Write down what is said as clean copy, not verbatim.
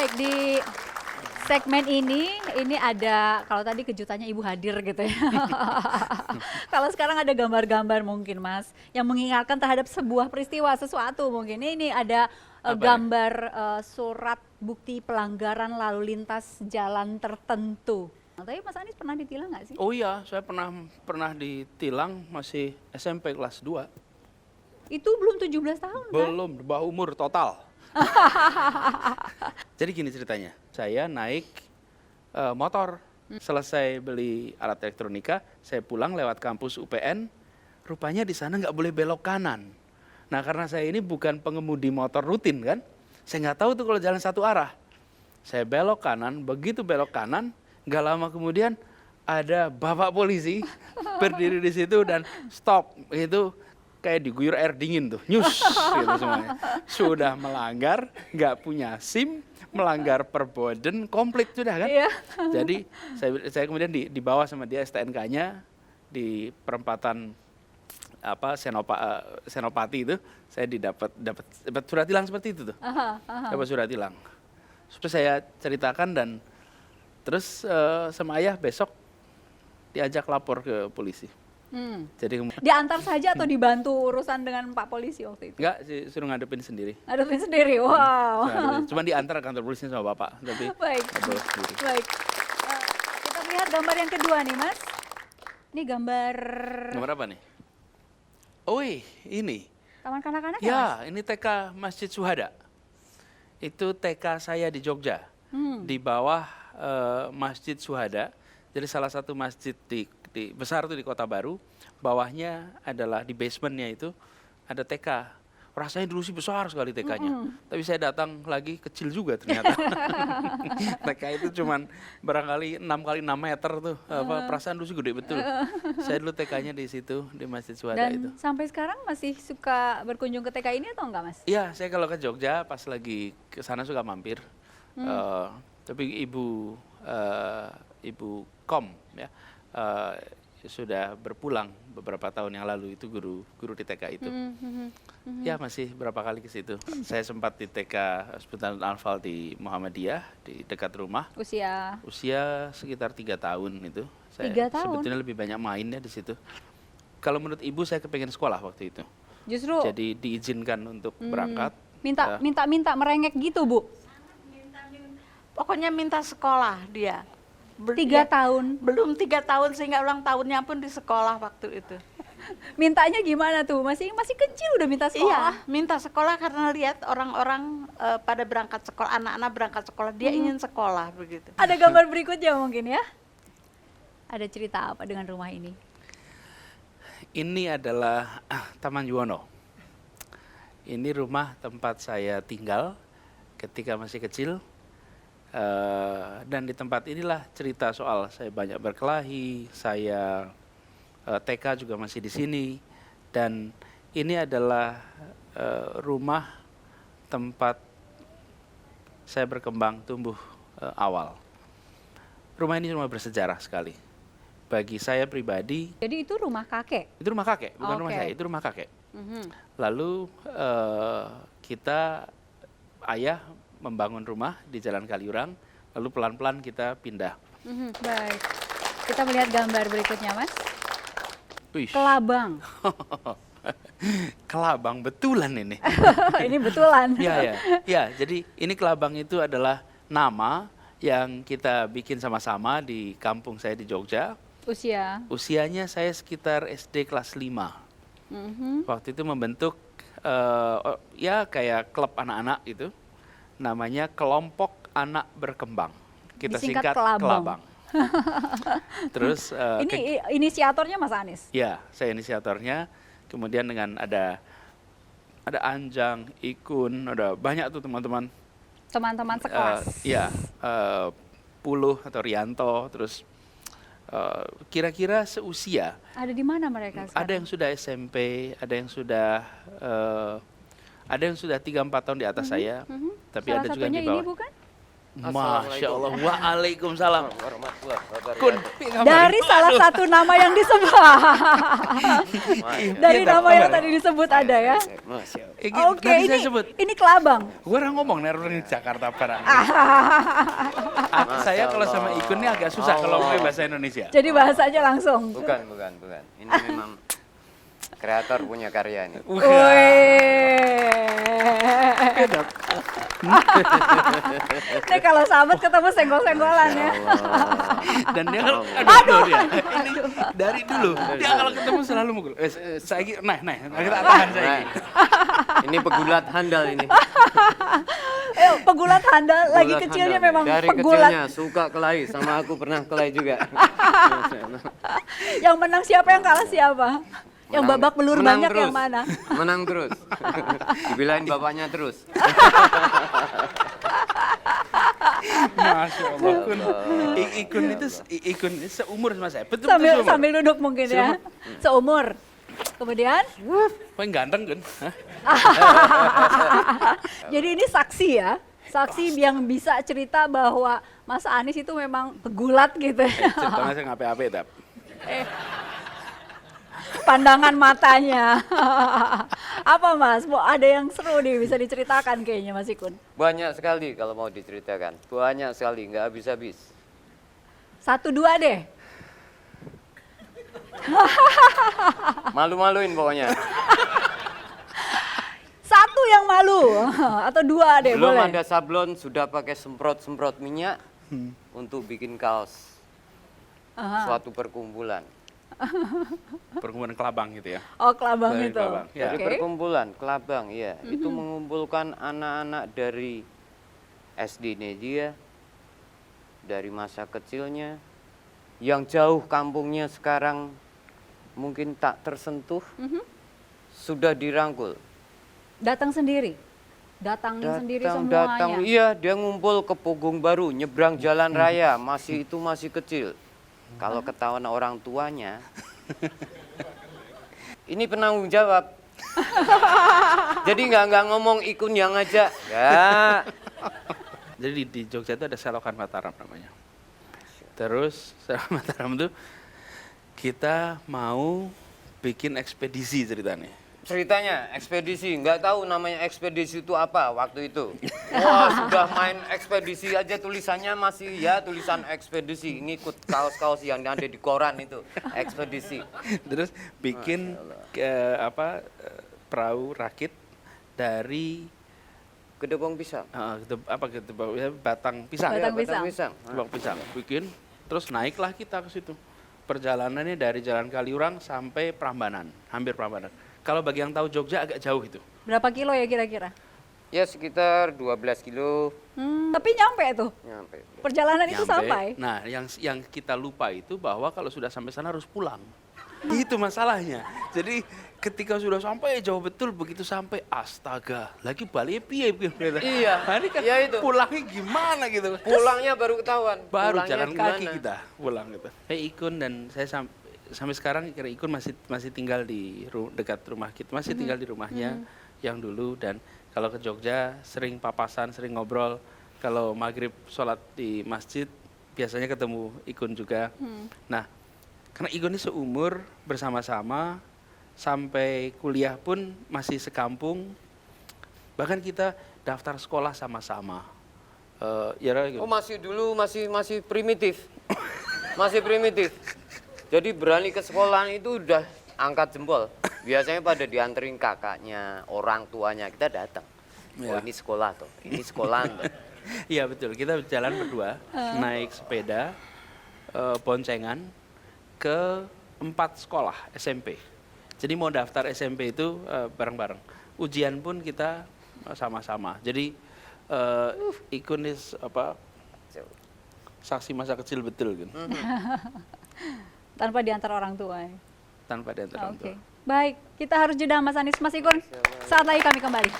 Baik, di segmen ini ada, kalau tadi kejutannya Ibu hadir gitu ya. Kalau sekarang ada gambar-gambar mungkin Mas, yang mengingatkan terhadap sebuah peristiwa, sesuatu mungkin. Ini ada gambar surat bukti pelanggaran lalu lintas jalan tertentu. Nah, tapi Mas Anies pernah ditilang nggak sih? Oh iya, saya pernah ditilang masih SMP kelas 2. Itu belum 17 tahun kan? Belum, di bawah umur total. Jadi gini ceritanya, saya naik motor, selesai beli alat elektronika, saya pulang lewat kampus UPN, rupanya di sana nggak boleh belok kanan. Nah karena saya ini bukan pengemudi motor rutin kan, saya nggak tahu tuh kalau jalan satu arah. Saya belok kanan, begitu belok kanan, nggak lama kemudian ada bapak polisi berdiri di situ dan stop, itu kayak diguyur air dingin tuh, nyus gitu semuanya. Sudah melanggar, nggak punya SIM, melanggar perboden, komplit sudah kan. Iya. Jadi saya kemudian dibawa sama dia STNK-nya di perempatan Senopati itu, saya dapat surat tilang seperti itu tuh. Dapat surat tilang. Sudah saya ceritakan dan terus sama ayah besok diajak lapor ke polisi. Jadi Diantar saja atau dibantu urusan dengan Pak Polisi waktu itu? enggak sih, suruh ngadepin sendiri. Ngadepin sendiri, wow. Cuma diantar kantor polisi sama bapak, tapi Baik, nggak boleh sendiri. baik. Kita lihat gambar yang kedua nih Mas. Ini gambar Nomor apa nih? Oh ini. taman kanak-kanak ya Mas? Ya, ini TK Masjid Suhada. Itu TK saya di Jogja. Di bawah Masjid Suhada. Jadi salah satu masjid di besar tuh di Kota Baru, bawahnya adalah di basementnya itu ada TK. Rasanya dulu sih besar sekali TK-nya, tapi saya datang lagi kecil juga ternyata. TK itu cuman barangkali 6 kali 6 meter tuh, perasaan dulu sih gede betul. Saya dulu TK-nya di situ di Masjid Suhada itu. Dan sampai sekarang masih suka berkunjung ke TK ini atau enggak Mas? Iya, saya kalau ke Jogja pas lagi ke sana suka mampir. Tapi ibu Kom ya sudah berpulang beberapa tahun yang lalu, itu guru di TK itu. Ya masih berapa kali ke situ. Saya sempat di TK Sultan Al-Fal di Muhammadiyah di dekat rumah. Usia sekitar 3 tahun itu. Saya 3 tahun? sebetulnya lebih banyak mainnya di situ. Kalau menurut ibu saya kepengen sekolah waktu itu. Justru Jadi diizinkan untuk berangkat. minta merengek gitu Bu. Pokoknya minta sekolah dia. 3 tahun. Belum 3 tahun sehingga ulang tahunnya pun di sekolah waktu itu. Mintanya gimana tuh? Masih kecil udah minta sekolah. Iya, minta sekolah karena lihat orang-orang pada berangkat sekolah, anak-anak berangkat sekolah, dia ingin sekolah begitu. Ada gambar berikutnya mungkin ya? Ada cerita apa dengan rumah ini? Ini adalah Taman Juwono. Ini rumah tempat saya tinggal ketika masih kecil. Dan di tempat inilah cerita soal saya banyak berkelahi, saya TK juga masih di sini, dan ini adalah rumah tempat saya berkembang tumbuh awal. Rumah ini rumah bersejarah sekali bagi saya pribadi. Jadi itu rumah kakek? Itu rumah kakek, bukan rumah saya, itu rumah kakek. Lalu ayah membangun rumah di Jalan Kaliurang, lalu pelan-pelan kita pindah. Baik, kita melihat gambar berikutnya Mas. Wih. Kelabang. Kelabang betulan ini. Ini betulan. Ya, jadi ini Kelabang itu adalah nama yang kita bikin sama-sama di kampung saya di Jogja. Usianya saya sekitar SD kelas 5. Waktu itu membentuk ya kayak klub anak-anak gitu. Namanya Kelompok Anak Berkembang. Kita Disingkat singkat Kelabang. Terus ini inisiatornya Mas Anies? Ya, saya inisiatornya. Kemudian dengan ada Anjang, Ikun, ada banyak tuh teman-teman. Teman-teman sekelas. Puluh atau Rianto, terus kira-kira seusia. Ada di mana mereka sekarang? Ada yang sudah SMP, ada yang sudah 3-4 tahun di atas saya, tapi Salah ada juga yang di satunya bawah. ini bukan? Masya Allah. Waalaikumsalam. Warahmatullahi wabarakatuh. Kun, Dari salah satu nama yang disebut. Dari Iya, nama yang kabar. tadi disebut ada ya. Masya Allah. Oke, tadi saya ini sebut. ini Kelabang. Gue orang ngomong nih orang di Jakarta Barat. Saya kalau sama Ikun ini agak susah kalau ngomong bahasa Indonesia. Jadi bahasanya langsung. Bukan. Ini memang kreator punya karya ini. Nih kalau sahabat ketemu senggol-senggolan ya. Dan dia kalau aduh dia. Ini dari dulu dia kalau ketemu selalu mukul. Saya nah kita tahan saya. Nah, ini pegulat handal ini. Pegulat handal lagi Pegulat kecilnya handal. memang Dari pegulat. kecilnya suka kelahi, sama aku pernah kelahi juga. Yang menang siapa, yang kalah siapa? Yang babak belur menang banyak terus. yang mana? Menang terus. Dibilain bapaknya terus. Masya Allah. Ikun itu seumur sama saya. Betul Sambil seumur. sambil duduk mungkin ya. Seumur. Kemudian, Paling ganteng kan? jadi ini saksi ya. Saksi yang bisa cerita bahwa Mas Anies itu memang pegulat gitu ya. Ceritanya saya ngapain tap. Pandangan matanya. Apa Mas? Ada yang seru nih bisa diceritakan kayaknya Mas Ikun. Banyak sekali kalau mau diceritakan. Banyak sekali, nggak habis-habis. 1, 2 deh. Malu-maluin pokoknya. 1 yang malu atau 2 deh Belum boleh. ada sablon, sudah pakai semprot-semprot minyak untuk bikin kaos. Aha. Suatu perkumpulan. Perkumpulan Kelabang gitu ya. Oh, Kelabang Dari itu. Kelabang, ya. Dari Oke. perkumpulan Kelabang, ya. Itu mengumpulkan anak-anak dari SD-nya dia, dari masa kecilnya, yang jauh kampungnya sekarang mungkin tak tersentuh, sudah dirangkul. Datang sendiri. Datangin sendiri semuanya. Datang, iya, dia ngumpul ke Pogung Baru, nyebrang jalan raya, masih kecil. Kalau ketahuan orang tuanya, ini penanggung jawab. Jadi nggak ngomong Ikun yang ngajak, nggak. Jadi di Jogja itu ada Selokan Mataram namanya. Terus Selokan Mataram itu kita mau bikin ekspedisi ceritanya. Ceritanya ekspedisi, nggak tahu namanya ekspedisi itu apa waktu itu. Wah, sudah main ekspedisi aja tulisannya masih ya tulisan ekspedisi. Ini ikut kaos-kaos yang ada di koran itu, ekspedisi. Terus bikin perahu rakit dari Gedebong pisang. batang pisang. Batang Ya, pisang. Batang pisang. Bikin, terus naiklah kita ke situ. Perjalanannya dari Jalan Kaliurang sampai Prambanan, hampir Prambanan. Kalau bagi yang tahu Jogja agak jauh itu. Berapa kilo ya kira-kira? Ya sekitar 12 kilo Tapi nyampe tuh. nyampe. Perjalanan itu Nyampe. sampai. Nah, yang kita lupa itu bahwa kalau sudah sampai sana harus pulang. Itu masalahnya. Jadi ketika sudah sampai jauh betul, begitu sampai astaga, lagi balik piye. Iya, Nah, ini kan iya itu. pulangnya gimana gitu. Pulangnya baru ketahuan. Baru Pulangnya jalan kaki gimana? kita pulang gitu. Ikun dan saya sampai sekarang kira Ikun masih tinggal di dekat rumah kita, masih tinggal di rumahnya yang dulu, dan kalau ke Jogja sering papasan, sering ngobrol. Kalau maghrib sholat di masjid biasanya ketemu Ikun juga. Nah, karena Ikun ini seumur bersama-sama sampai kuliah pun masih sekampung. Bahkan kita daftar sekolah sama-sama. Gitu. Oh, masih dulu masih primitif. Masih primitif. Jadi berani ke sekolahan itu udah angkat jempol. Biasanya pada dianterin kakaknya, orang tuanya, kita datang. Oh, Ya. ini sekolah tuh. Ini sekolahan tuh. Iya betul, kita jalan berdua, naik sepeda, boncengan ke 4 sekolah SMP. Jadi mau daftar SMP itu bareng-bareng. Ujian pun kita sama-sama. Jadi Ikun saksi masa kecil betul kan, Tanpa diantar orang tua. Ya. tanpa diantar orang Oke. tua. Baik, kita harus jeda Mas Anies. Mas Ikun, saat lagi kami kembali.